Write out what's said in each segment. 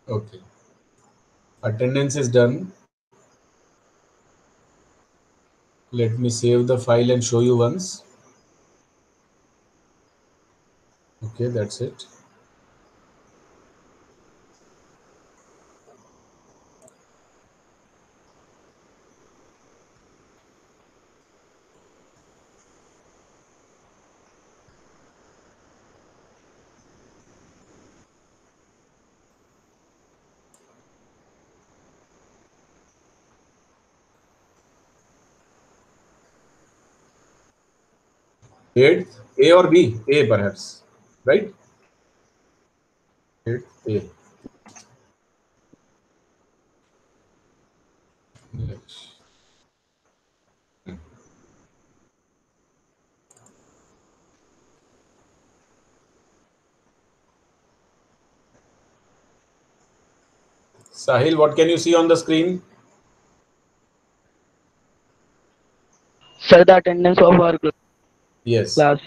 Okay. Attendance is done. Let me save the file and show you once. Okay, that's it. Eighth, A or B? A perhaps, right? Eighth, A. Next. Sahil, what can you see on the screen? Sir, the attendance of our Yes. class.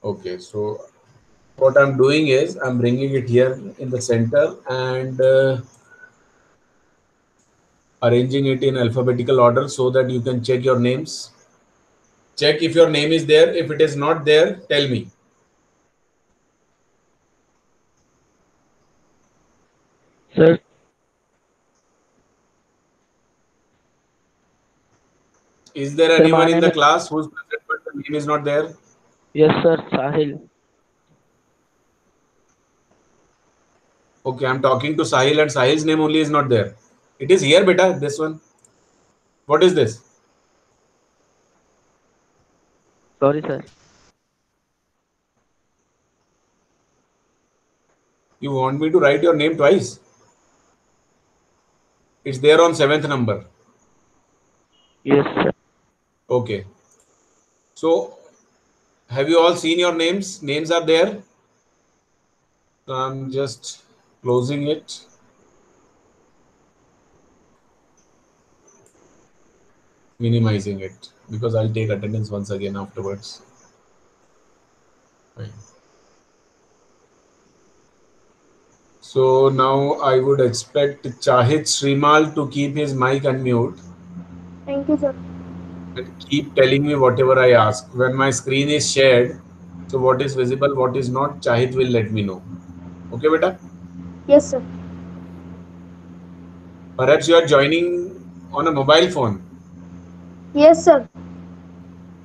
Okay, so what I'm doing is I'm bringing it here in the center and arranging it in alphabetical order so that you can check your names. Check if your name is there. If it is not there, tell me. Sir, Is there sir, my anyone in name the is, class whose present but the name is not there? yes, sir, Sahil. Okay, I'm talking to Sahil and Sahil's name only is not there. It is here, beta, this one. What is this? Sorry, sir. You want me to write your name twice? It's there on seventh number. Yes, sir. Okay. So, have you all seen your names? Names are there. So I'm just closing it. Minimizing it because I'll take attendance once again afterwards. Fine. So now I would expect Chahit Srimal to keep his mic unmute Thank you, sir. and keep telling me whatever I ask. When my screen is shared, so what is visible, what is not, Chahit will let me know. Okay, beta? Yes, sir. Perhaps you are joining on a mobile phone. Yes, sir.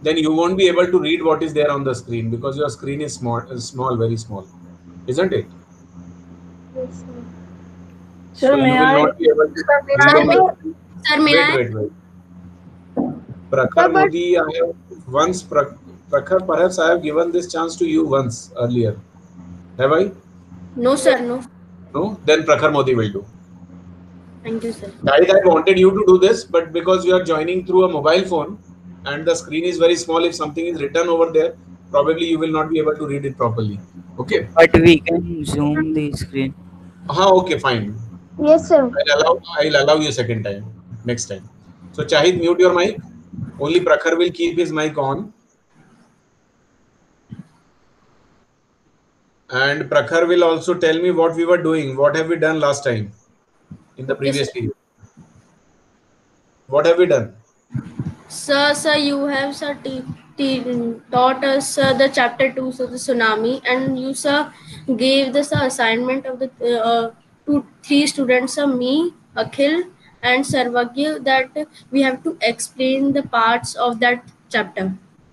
Then you won't be able to read what is there on the screen because your screen is small, very small, isn't it? Yes, sir. So Sir, you may will I? not be able to Sir, may read Sir, on the I? may, screen. Sir, may Wait, I? wait, wait. sir, Prakhar but Modi, I have once, Prakhar, perhaps I have given this chance to you once earlier. Have I? No, sir, no. No? Then Prakhar Modi will do. Thank you, sir. Shahid, I wanted you to do this, but because you are joining through a mobile phone and the screen is very small, if something is written over there, probably you will not be able to read it properly. Okay? But we can zoom the screen. Okay, fine. yes, sir. I'll allow you second time, next time. So Shahid, mute your mic. Only Prakhar will keep his mic on. And Prakhar will also tell me what we were doing. What have we done last time in the Okay, previous sir. period? What have we done? Sir, you have, sir, taught us the chapter 2, so the tsunami, and you, sir, gave the sir, assignment of the three students, me, Akhil, and Sarvagya, that we have to explain the parts of that chapter.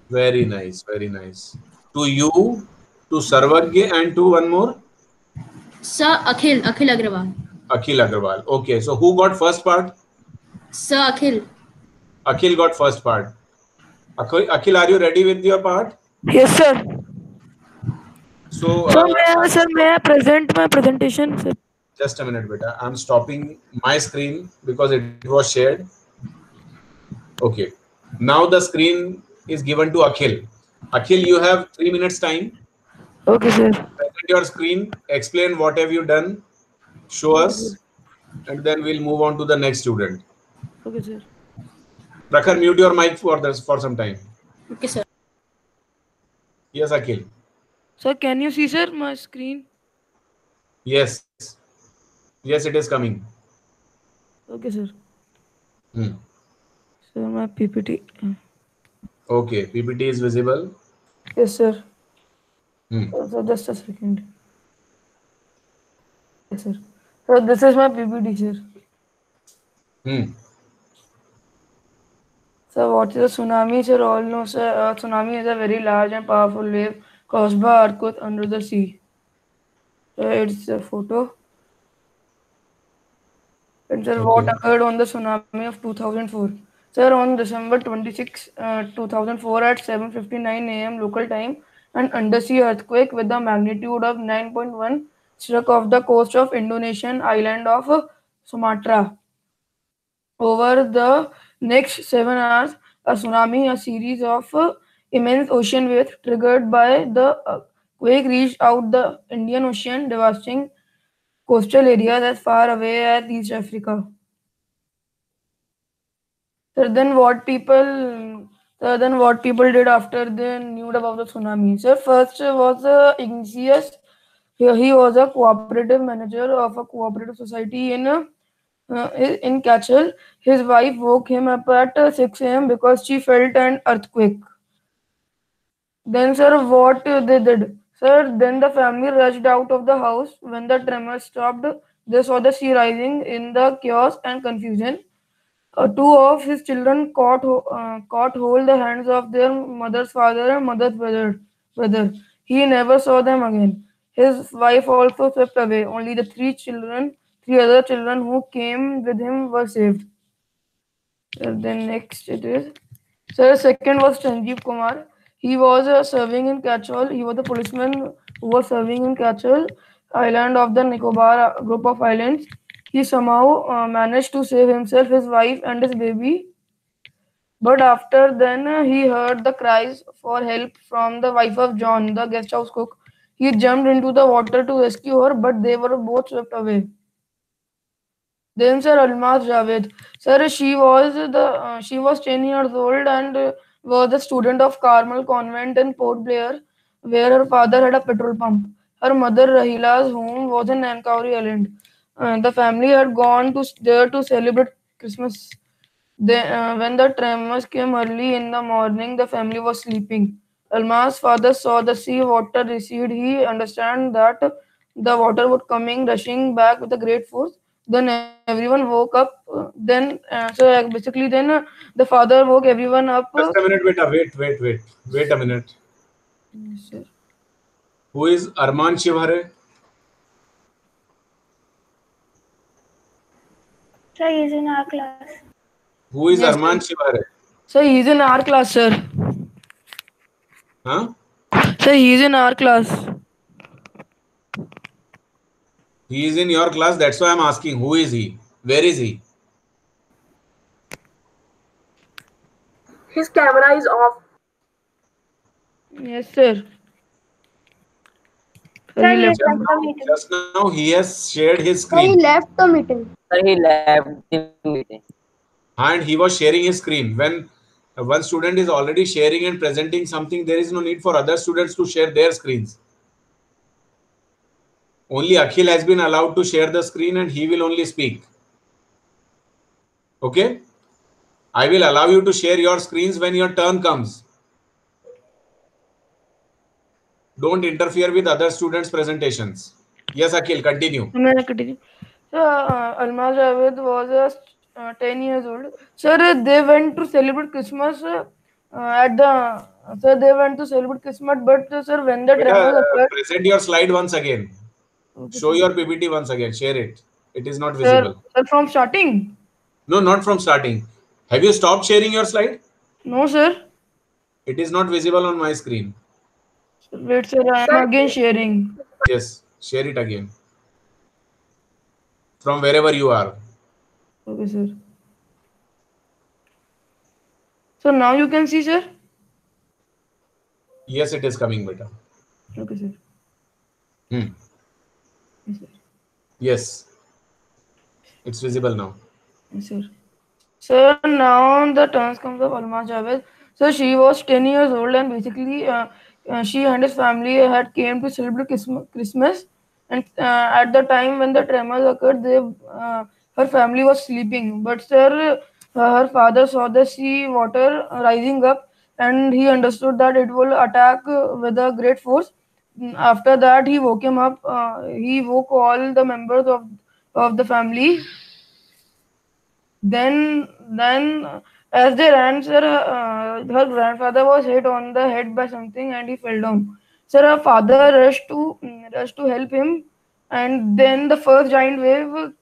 Very nice, very nice. To you, to Sarvagya, and to one more, Sir, Akhil Agrawal. Akhil Agarwal. Okay, so who got first part? Sir, Akhil. Akhil got first part. Akhil, are you ready with your part? Yes, sir. So, Sir, may I present my presentation, sir? just a minute, beta. I'm stopping my screen because it was shared. Okay. Now the screen is given to Akhil. Akhil, you have 3 minutes time. Okay, sir. Present your screen. Explain what have you done. Show Okay, sir. us, and then we'll move on to the next student. Okay, sir. Prakhar, mute your mic for this for some time. Okay, sir. Yes, Akhil. Sir, can you see, sir, my screen? Yes. Yes, it is coming. Okay, sir. Hmm. Sir, my PPT. Okay, PPT is visible. Yes, sir. Hmm. So just a second. Yes, sir. So this is my PPT, sir. Hmm. So what is a tsunami? Sir, all know, sir, tsunami is a very large and powerful wave caused by earthquake under the sea. So it's a photo. And sir, what Okay. occurred on the tsunami of 2004? Sir, on December 26, 2004 at 7:59 a.m. local time, an undersea earthquake with a magnitude of 9.1 struck off the coast of Indonesian island of Sumatra. Over the next 7 hours, a tsunami, a series of immense ocean waves triggered by the quake, reached out the Indian Ocean, devastating coastal areas as far away as East Africa. So then what people did after they knew about the tsunami. So first was Ignatius. He was a cooperative manager of a cooperative society in Kachel. His wife woke him up at 6 a.m. because she felt an earthquake. Then, sir, what they did? Sir, then the family rushed out of the house. When the tremor stopped, they saw the sea rising in the chaos and confusion. Two of his children caught hold the hands of their mother's father and mother's brother. He never saw them again. His wife also swept away. Only the three other children who came with him were saved. Then next it is. So second was Sanjeev Kumar. He was serving in Catchall. He was a policeman who was serving in Catchall Island of the Nicobar group of islands. He somehow managed to save himself, his wife, and his baby. But after then, he heard the cries for help from the wife of John, the guest house cook. He jumped into the water to rescue her, but they were both swept away. Then Sir Almaz Javed. Sir, she was 10 years old and was a student of Carmel Convent in Port Blair, where her father had a petrol pump. Her mother Rahila's home was in Nankauri Island. The family had gone to there to celebrate Christmas. When the tremors came early in the morning, the family was sleeping. Alma's father saw the sea water recede. He understand that the water would coming rushing back with a great force. Then everyone woke up. Basically, then the father woke everyone up. Just a minute, beta. Wait a minute. Yes, sir. Who is Arman Shivhare? Sir, he is in our class. Who is Yes, Arman sir. Shivhare? So he's in our class, sir. Huh? So he's in our class. He is in your class. That's why I'm asking. Who is he? Where is he? His camera is off. Yes, sir. Sir, he left. left the meeting. Just now he has shared his Sir, he screen left the meeting. Sir, he left the meeting. and he was sharing his screen. When one student is already sharing and presenting something, there is no need for other students to share their screens. Only Akhil has been allowed to share the screen and he will only speak. Okay? I will allow you to share your screens when your turn comes. Don't interfere with other students' presentations. Yes, Akhil, continue. May I continue? So, Almaz Javed was 10 years old. Sir, they went to celebrate Christmas at the. Sir, they went to celebrate Christmas, but sir, when the Beta, tremors occurred, present your slide once again. okay, Show sir. your PPT once again. Share it. It is not Sir, visible. sir, from starting? No, not from starting. Have you stopped sharing your slide? No, sir. It is not visible on my screen. Wait, sir, I Sir, am again sharing. Yes, share it again. From wherever you are. Okay, sir. So now you can see, sir. Yes, it is coming, beta. Okay, sir. Hmm. Yes, sir. Yes. It's visible now. Yes, sir. So now the turns comes of Alma Javed. So she was 10 years old and basically she and his family had came to celebrate Christmas and at the time when the tremors occurred, her family was sleeping. But sir, her father saw the sea water rising up, and he understood that it will attack with a great force. After that, he woke him up. He woke all the members of the family. Then, as they ran, sir, her grandfather was hit on the head by something, and he fell down. Sir, her father rushed to help him, and then the first giant wave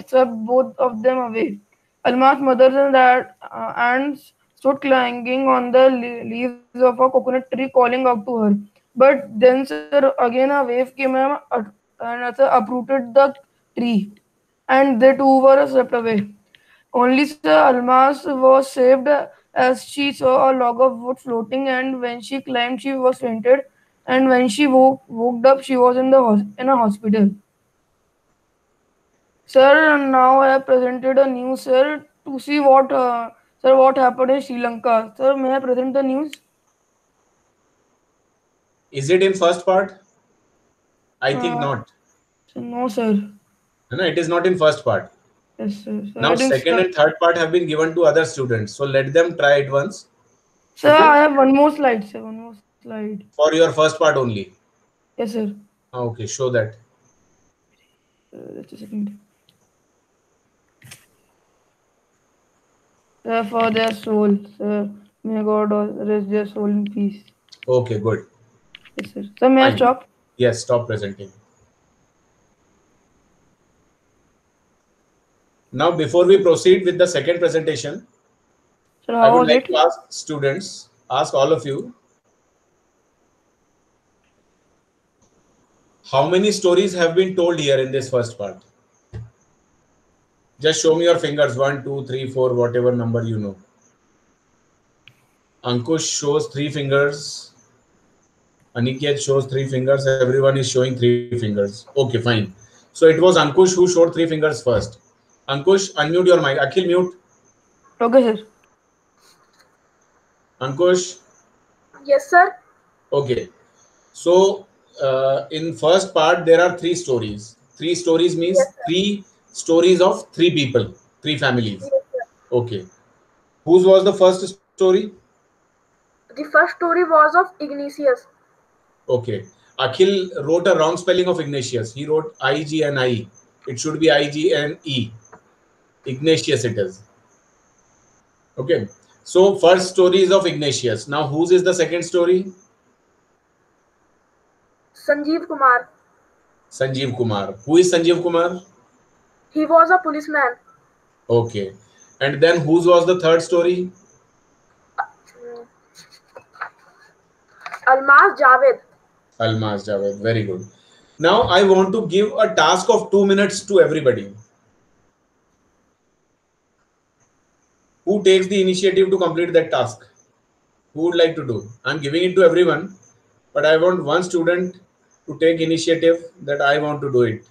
swept both of them away. Alma's mother and dad ants stood clanging on the leaves of a coconut tree, calling out to her. But then, sir, again a wave came and sir, uprooted the tree, and they too were swept away. Only Sir Almas was saved as she saw a log of wood floating, and when she climbed, she was fainted. And when she woke up, she was in a hospital. Sir, now I have presented a news, sir, to see what happened in Sri Lanka. Sir, may I present the news? Is it in first part? I think not. No, sir. No, it is not in first part. Yes, sir. Sir, Now, second and third part have been given to other students. So let them try it once. Sir, Okay? I have one more slide, sir. One more slide. For your first part only. Yes, sir. Okay, show that. Just a second. Sir, for their soul, sir. May God rest their soul in peace. Okay, good. Yes, sir. Sir, may I Fine. stop? Yes, stop presenting. Now, before we proceed with the second presentation, Sir, I how would was like it? to ask students, ask all of you, how many stories have been told here in this first part? Just show me your fingers, 1, 2, 3, 4, whatever number you know. Ankush shows 3 fingers. Aniket shows 3 fingers. Everyone is showing 3 fingers. Okay, fine. So it was Ankush who showed 3 fingers first. Ankush, unmute your mic. Akhil, mute. Okay, sir. Ankush. Yes, sir. Okay. So in first part, there are 3 stories. 3 stories means Yes, sir. 3 stories of 3 people, 3 families. Yes, sir. Okay. Whose was the first story? The first story was of Ignatius. Okay. Akhil wrote a wrong spelling of Ignatius. He wrote I-G-N-I. It should be I-G-N-E. Ignatius it is. Okay. So first story is of Ignatius. Now whose is the second story? Sanjeev Kumar. Sanjeev Kumar. Who is Sanjeev Kumar? He was a policeman. Okay. And then whose was the third story? Almaz Javed. Almaz Javed. Very good. Now I want to give a task of 2 minutes to everybody. Who takes the initiative to complete that task? Who would like to do? I'm giving it to everyone, but I want one student to take initiative that I want to do it.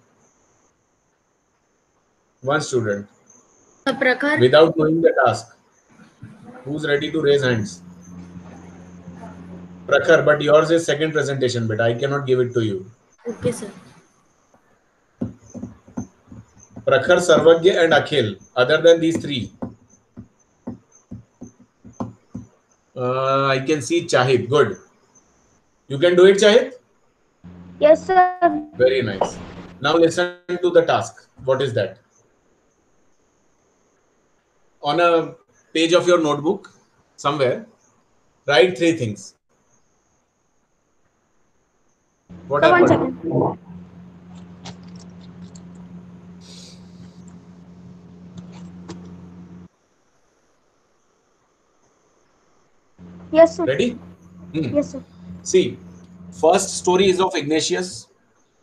One student. Prakhar. Without knowing the task. Who's ready to raise hands? Prakhar, but yours is second presentation, but I cannot give it to you. Okay, sir. Prakhar, Sarvagya and Akhil. Other than these 3. I can see Chahid. Good. You can do it, Chahid? Yes, sir. Very nice. Now listen to the task. What is that? On a page of your notebook, somewhere, write 3 things. What Sir, one happened? second. Yes, sir. Ready? Yes, sir. See, first story is of Ignatius.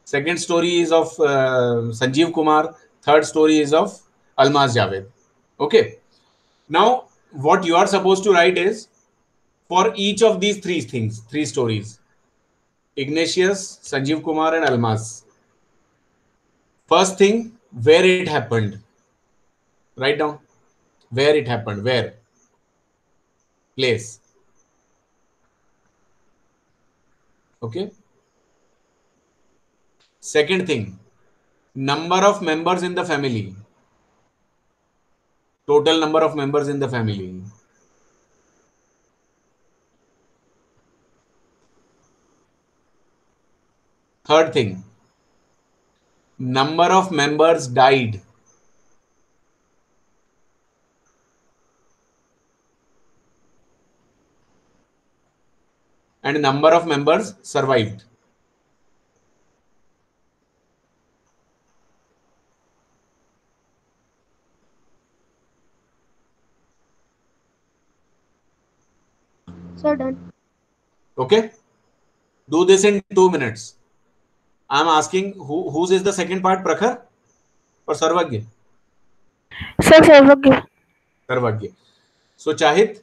Second story is of Sanjeev Kumar. Third story is of Almaz Javed. Okay. Now, what you are supposed to write is, for each of these 3 things, 3 stories, Ignatius, Sanjeev Kumar and Almaz. First thing, where it happened. Write down. Where it happened. Where? Place. Okay. Second thing, number of members in the family. Total number of members in the family. Third thing, number of members died. And number of members survived. Sir, done. Okay? Do this in 2 minutes. I am asking whose is the second part, Prakhar or Sarvagya? Sir, Sarvagya. Sarvagya. So Chahit,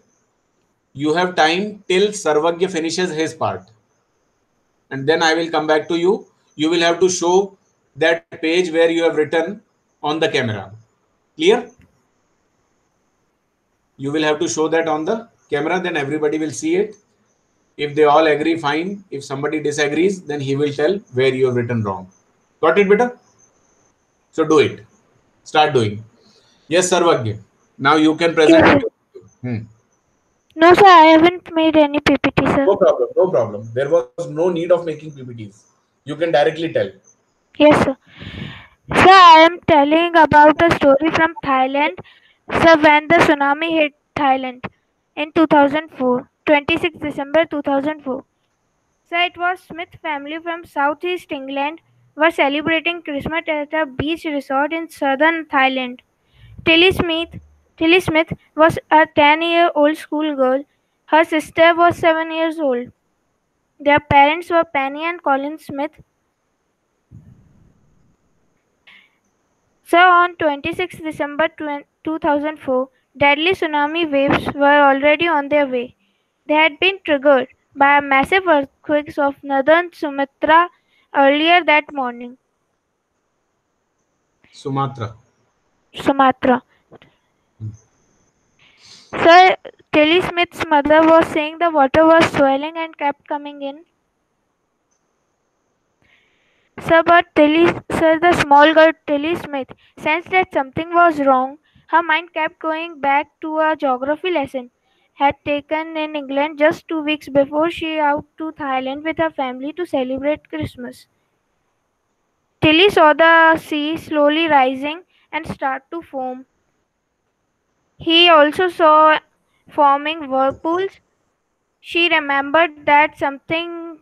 you have time till Sarvagya finishes his part. And then I will come back to you. You will have to show that page where you have written on the camera. Clear? You will have to show that on the camera, then everybody will see it. If they all agree, fine. If somebody disagrees, then he will tell where you have written wrong. Got it, beta? So do it. Start doing. Yes, Sarvagya. Now you can present. Yes, no, sir, I haven't made any PPT, sir. No problem. No problem. There was no need of making PPTs. You can directly tell. Yes, sir. Sir, I am telling about the story from Thailand. Sir, when the tsunami hit Thailand in 2004, 26 December 2004. Sir, it was Smith family from Southeast England were celebrating Christmas at a beach resort in southern Thailand. Tilly Smith was a 10-year-old schoolgirl. Her sister was 7 years old. Their parents were Penny and Colin Smith. So on 26 December 2004, deadly tsunami waves were already on their way. They had been triggered by a massive earthquake of northern Sumatra earlier that morning. Sumatra. Sir, Tilly Smith's mother was saying the water was swelling and kept coming in. Sir, the small girl Tilly Smith sensed that something was wrong. Her mind kept going back to a geography lesson had taken in England just 2 weeks before she out to Thailand with her family to celebrate Christmas. Tilly saw the sea slowly rising and start to foam. He also saw forming whirlpools. She remembered that something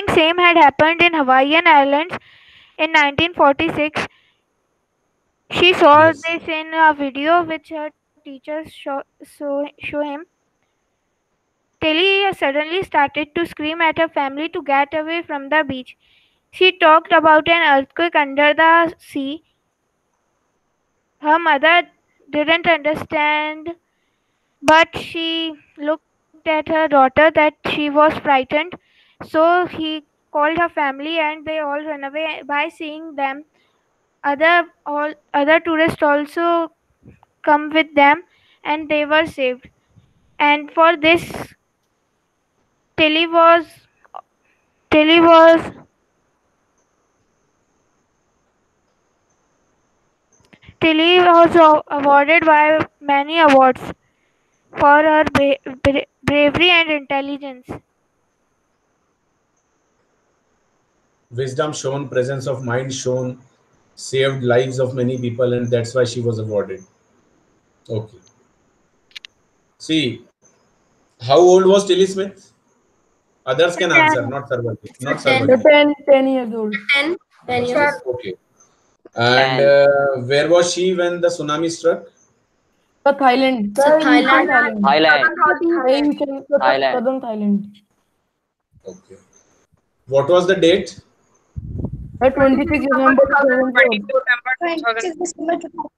same had happened in Hawaiian Islands in 1946. She saw Yes. this in a video which her teachers show him. Tilly suddenly started to scream at her family to get away from the beach. She talked about an earthquake under the sea. Her mother didn't understand, but she looked at her daughter that she was frightened. So he called her family and they all ran away. By seeing them, other tourists also come with them and they were saved. And for this, Tilly was awarded by many awards for her bravery and intelligence. Wisdom shown, presence of mind shown, saved lives of many people, and that's why she was awarded. Okay. See, how old was Tilly Smith? Others can answer, not Sarvagya. Not Sarvagya. 10 years old. 10 years. Okay. And where was she when the tsunami struck? Thailand. Thailand. Southern Thailand. Okay. What was the date? 26 December 2004.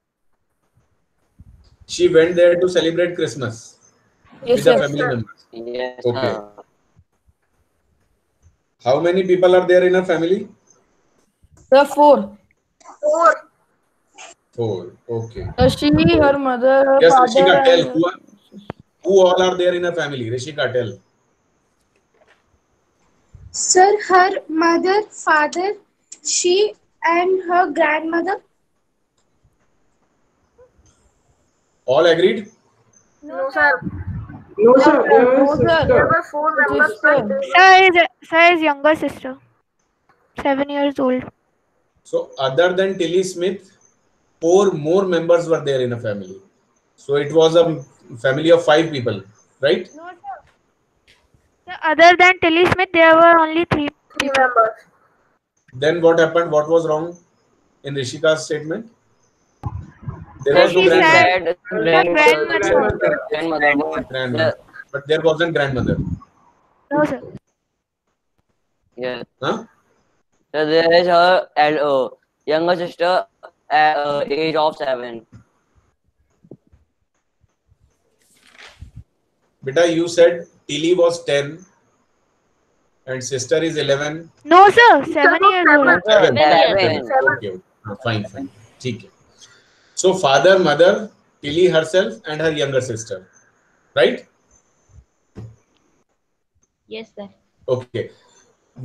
She went there to celebrate Christmas Yes, with sir. her family members. Yes. Okay. How many people are there in her family? There are 4. 4. Okay. She, her mother, her Yes, father. Rishika, tell and- who are Who all are there in a family? Rishika, tell. Sir, her mother, father, she and her grandmother. All agreed? No, sir. No, sir. There No, was sir. There sister. were 4 members Sister. plus Sir is younger sister. 7 years old. So other than Tilly Smith, 4 more members were there in a family. So it was a family of 5 people, right? No, sir. Sir, other than Tilly Smith, there were only 3 3 members. Then what happened? What was wrong in Rishika's statement? There Sir, was no she grandmother. said Grandmother. Grandmother. But there wasn't grandmother. no, sir. Yeah. Huh? So there is her younger sister at age of 7. Beta, you said Tilly was 10 and sister is 11. No, sir. 7 years old. 7. 7. Okay. Fine. ठीक है. So father, mother, Tilly herself and her younger sister. Right? Yes, sir. Okay.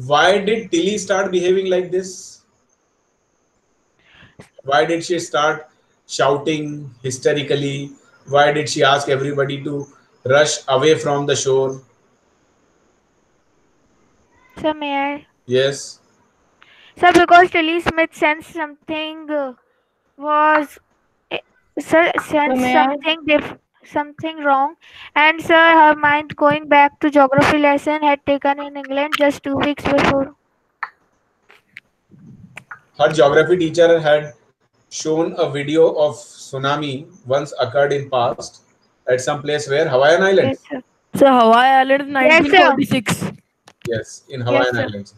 Why did Tilly start behaving like this? Why did she start shouting hysterically? Why did she ask everybody to rush away from the shore? Sir, may I? Yes. Sir, because Tilly Smith sensed something was sir sensed may I? something wrong, and sir, her mind going back to geography lesson had taken in England just 2 weeks before. Her geography teacher had shown a video of tsunami once occurred in past at some place where Hawaiian Yes, Islands. sir. So Hawaii Island is Yes, sir. 1946. Yes, in Hawaiian sir. Islands.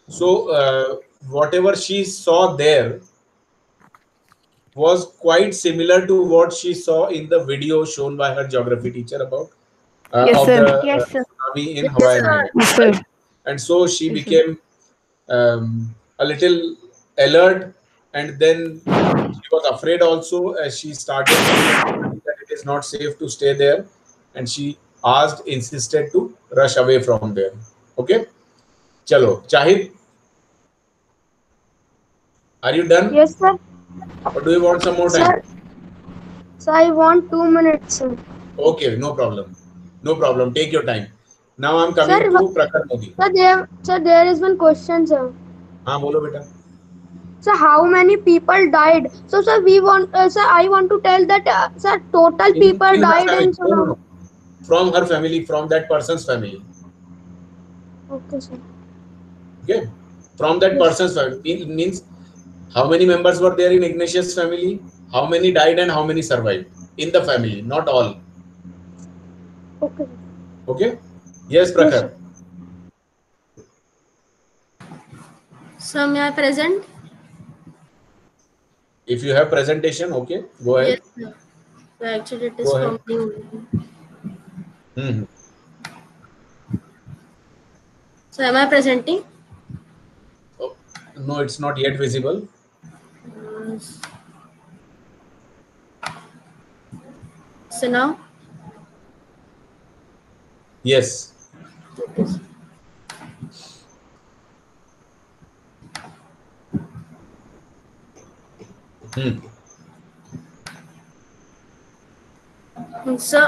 So whatever she saw there was quite similar to what she saw in the video shown by her geography teacher about Yes, of sir. the Yes, sir. tsunami in Hawaiian sir. Islands. Yes, sir. And so she Yes, sir. became a little alert, and then she was afraid also as she started that it is not safe to stay there, and she insisted to rush away from there. Okay, chalo. Chahid, are you done? Yes, sir. Or do you want some more time? So I want 2 minutes, sir. Okay, no problem. No problem. Take your time. Now I'm coming Sir, to Prakhar Modi. Sir, there is one question, sir. हाँ बोलो बेटा. So how many people died? So sir, I want to tell that sir, total people In her died family. in No, no, no. From her family, from that person's family. Okay, sir. Okay, from that person's family means how many members were there in Ignatius' family, how many died and how many survived in the family, not all. Okay. Okay. Yes, Prakhar. So may I present? If you have presentation, okay, go ahead. Yes, sir. So actually it is Go ahead. from me. Hmm. So am I presenting? Oh, no, it's not yet visible. So now? Yes. Hmm. So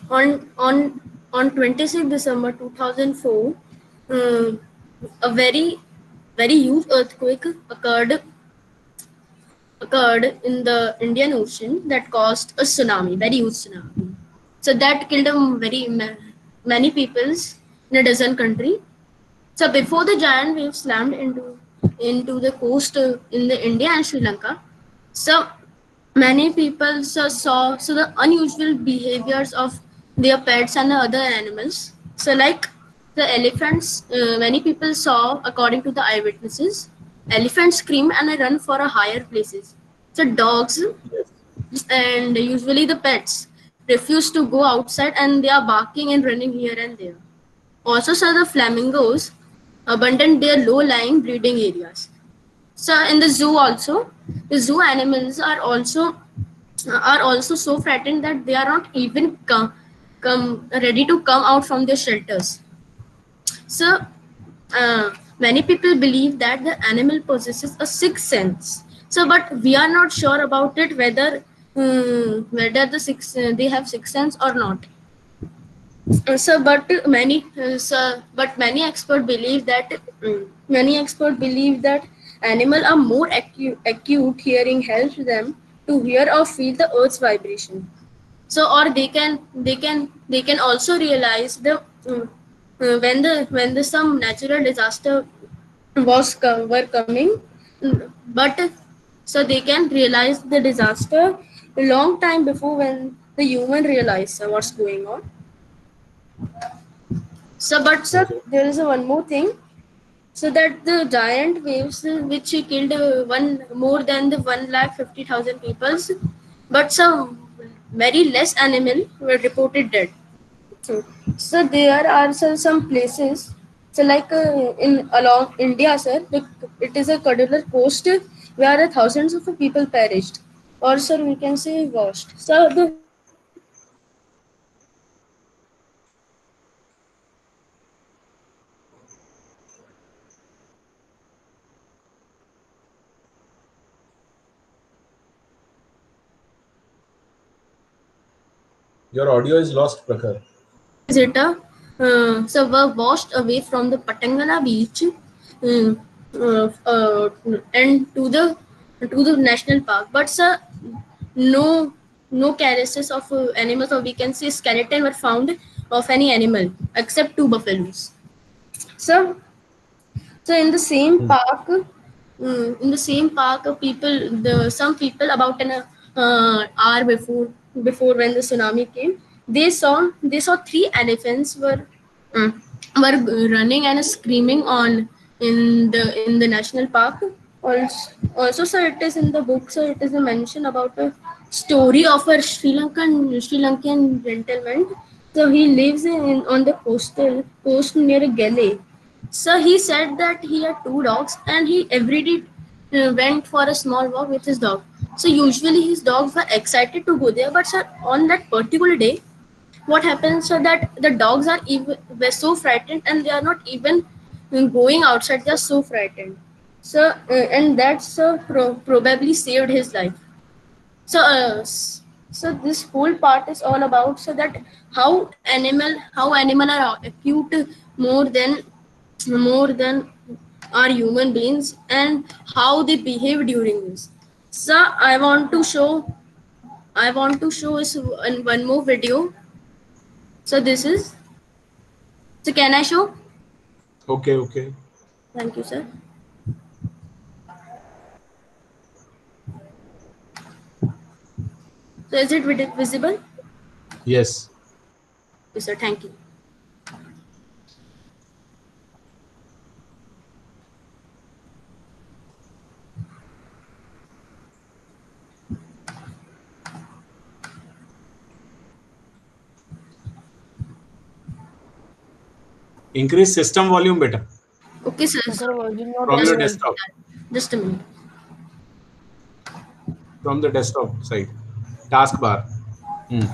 on 26 December 2004, a very huge earthquake occurred in the Indian Ocean that caused a tsunami, very huge tsunami. So that killed many peoples in a dozen countries. So before the giant wave slammed into the coast in the India and Sri Lanka, so many people saw the unusual behaviors of their pets and the other animals. So like the elephants, many people saw, according to the eyewitnesses, elephants scream and run for a higher places. So dogs and usually the pets refuse to go outside and they are barking and running here and there. Also saw the flamingos abandon their low-lying breeding areas. So in the zoo also, the zoo animals are also are also so frightened that they are not even come ready to come out from their shelters. So many people believe that the animal possesses a sixth sense. So, but we are not sure about it whether they have sixth sense or not. But many experts believe that animals are more acute hearing helps them to hear or feel the earth's vibration. So, or they can also realize when the some natural disaster were coming, but so they can realize the disaster a long time before when the human realize what's going on. So, but sir, Okay. there is one more thing. So that the giant waves which killed one more than the 150,000 peoples, but some very less animal were reported dead. So there are some places. So like in along India, sir, it is a particular coast where thousands of people perished, or sir we can say washed. So the Your audio is lost, Prakhar. visitor so were washed away from the Patangana beach uh, and to the national park. But sir, no no cases of animals, or we can say skeleton, were found of any animal except two buffaloes. So so in the same Hmm. park, people some people about an hour before when the tsunami came, they saw three elephants uh, were running and screaming on in the national park. Also, sir, it is in the book. So it is a mention about a story of a Sri Lankan gentleman. So he lives on the coast near Gale. So he said that he had two dogs and he every day went for a small walk with his dog. So usually his dogs were excited to go there, but sir, on that particular day, what happens so that the dogs were so frightened and they are not even going outside. They are so frightened. So and that's probably saved his life. So so this whole part is all about so that how animal are acute more than more than are human beings and how they behave during this. So I want to show us one more video. So this is, so can I show? Okay, okay. Thank you, sir. So is it visible? Yes. Yes, sir. Thank you. Increase system volume better Okay, sir. Sir, voice is not from your audible. desktop, Just a minute. from the desktop side. Taskbar. Hmm.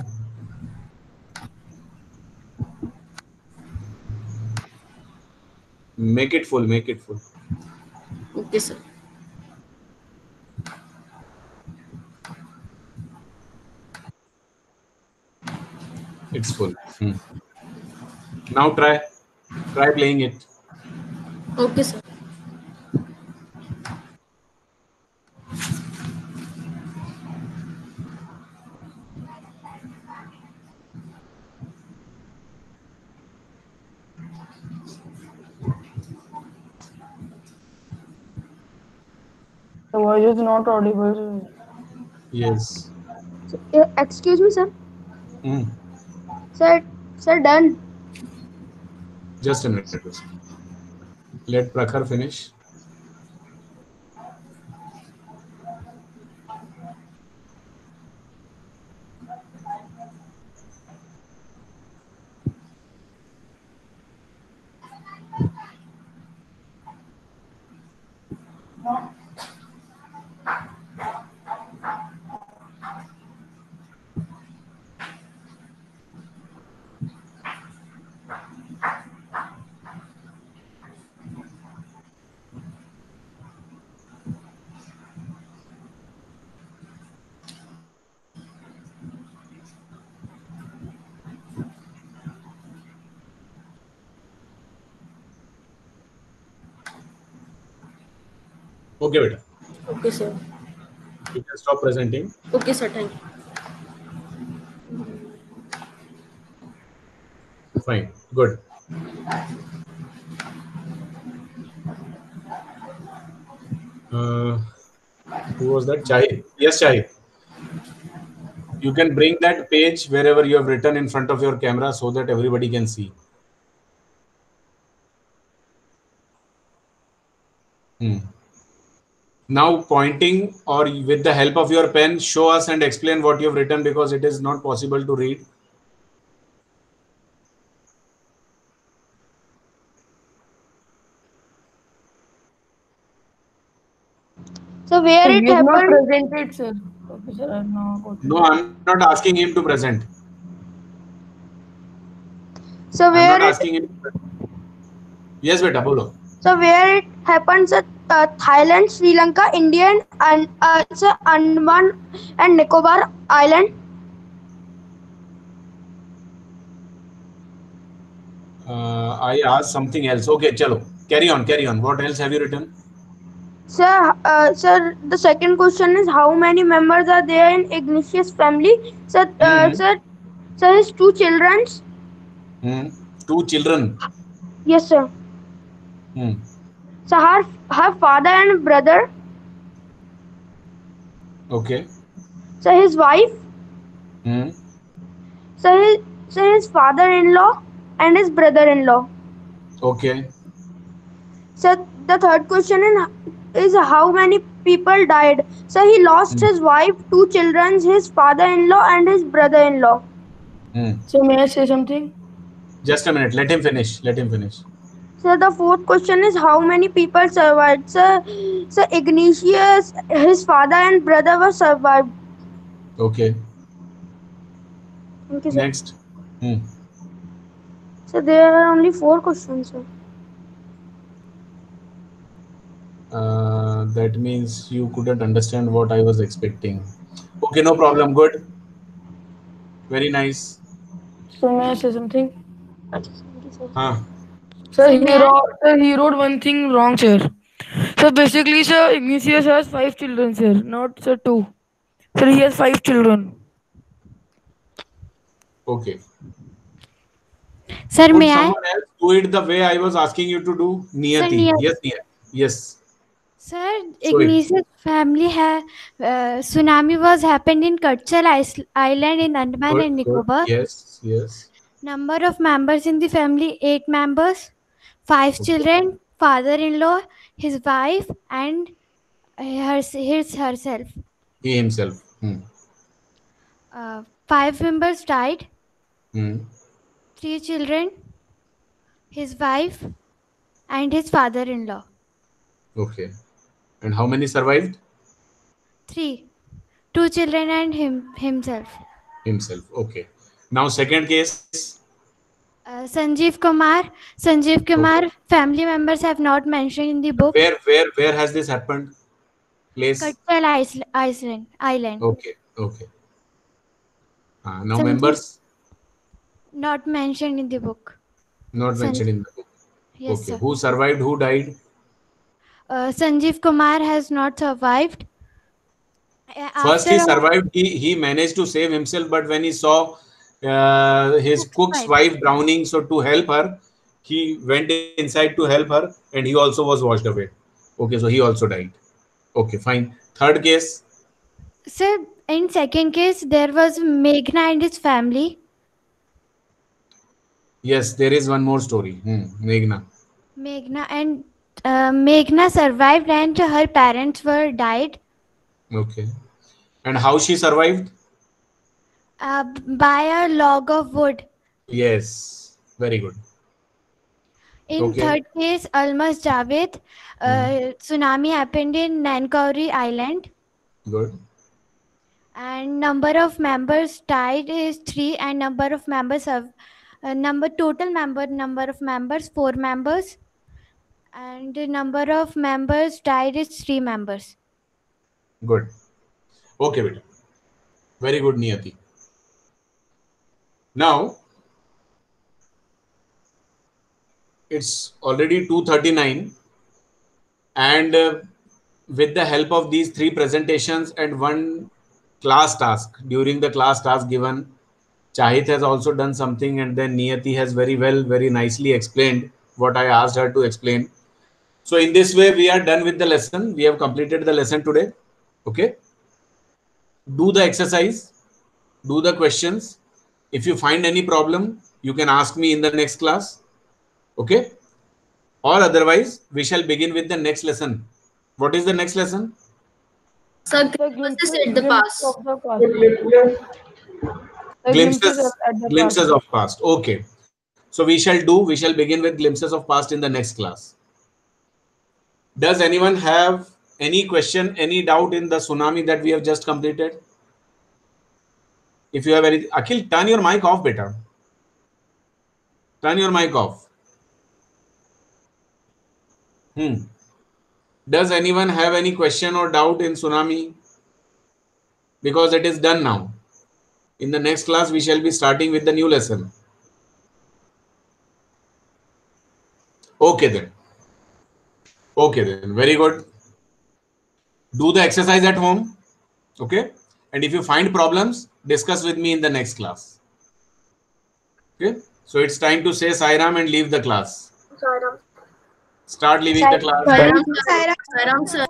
Make it full, make it full. Okay, sir. It's full. Hmm. Now try. Try playing it. Okay, sir. The voice is not audible. Yes. Excuse me, sir. Hmm. Sir, sir, done. Just a minute. Let Prakhar finish. Okay, beta. Okay, sir. You can stop presenting. Okay, sir. Thank you. Fine. Good. Who was that? Shahid. Yes, Shahid. You can bring that page wherever you have written in front of your camera so that everybody can see. Now, pointing or with the help of your pen, show us and explain what you have written because it is not possible to read. So where Sir, it he is not happened? presented, sir. Okay, sir, I have now got No, it. I'm not asking him to present. So I'm not where it asking him. Yes, beta, bolo. so where it happens at Thailand, Sri Lanka, India, and so Andaman and Nicobar Island. I asked something else. Okay, chalo. Carry on, carry on. What else have you written? Sir, the second question is how many members are there in Ignatius family? Hmm. Sir, his two children. Hmm. Two children. Yes, sir. Hmm. So her father and brother. Okay. So his wife. Hmm. So his father-in-law and his brother-in-law. Okay. So the third question is how many people died? So he lost Hmm. his wife, two children, his father-in-law, and his brother-in-law. Hmm. So may I say something? Just a minute. Let him finish. Let him finish. So the fourth question is how many people survived? So Ignatius, his father and brother were survived. Okay. Thank you, sir. Next. Hmm. So there are only four questions, sir. That means you couldn't understand what I was expecting. Okay, no problem. Good. Very nice. So may I say something? Thank you, sir. Huh. Sir, he wrote one thing wrong, sir. So basically, sir, Ignatius has 5 children, sir, not sir 2. Sir, he has 5 children. Okay. Sir, Could may I? someone else do it the way I was asking you to do? Sir, Niyati. Yes, Niyati. Yes. Sir, Show it. Ignatius family tsunami was happened in Kutchal Island in Andaman Good, and good. Nicobar. Yes, yes. Number of members in the family 8 members, 5 Okay. children, father-in-law, his wife, and herself. He himself. 5 members died, Hmm. 3 children, his wife, and his father-in-law. Okay. And how many survived? 3, 2 children and himself. Himself. Okay. Now, second case. Sanjeev Kumar. Sanjeev Okay. Kumar family members have not mentioned in the book. Where has this happened? Place. Kutchal Island. Okay. Okay. Now Sanjeev members not mentioned in the book. not mentioned Sanjeev, in the book. yes, Okay. sir. Who survived? Who died? Sanjeev Kumar has not survived. First, After he all, survived. He managed to save himself, but when he saw his cook's cook's wife. wife drowning, so to help her, he went inside to help her, and he also was washed away. Okay, so he also died. Okay, fine. Third case. Sir, in second case, there was Meghna and his family. Yes, there is one more story. Meghna. Meghna survived and her parents were died Okay. And how she survived? by a log of wood. Yes. Very good. In Okay. third case, Almas Javed, tsunami happened in Nankauri Island, Good. and number of members died is 3, and number of members have number of members 4 members, and the number of members died is 3 members. Good. Okay, beta. Very good, Niyati. Now it's already 2:39, and with the help of these 3 presentations and 1 class task, during the class task given, Chahit has also done something, and then Niyati has very nicely explained what I asked her to explain. So in this way, we are done with the lesson. We have completed the lesson today. Okay. Do the exercise, do the questions. If you find any problem, you can ask me in the next class. Okay. Or otherwise, we shall begin with the next lesson. What is the next lesson? Sir, The glimpses at the past. of the past. The Glimpses, at the glimpses past. of past. Okay. So we shall begin with glimpses of past in the next class. Does anyone have any question, any doubt in the tsunami that we have just completed? If you have any, Akhil, turn your mic off, beta. Turn your mic off. Does anyone have any question or doubt in tsunami? Because it is done now. In the next class, we shall be starting with the new lesson. Okay then. Okay then. Very good. Do the exercise at home. Okay. And if you find problems, discuss with me in the next class. Okay. So it's time to say Sairam and leave the class. Sairam. Start leaving the class. Sairam, sir.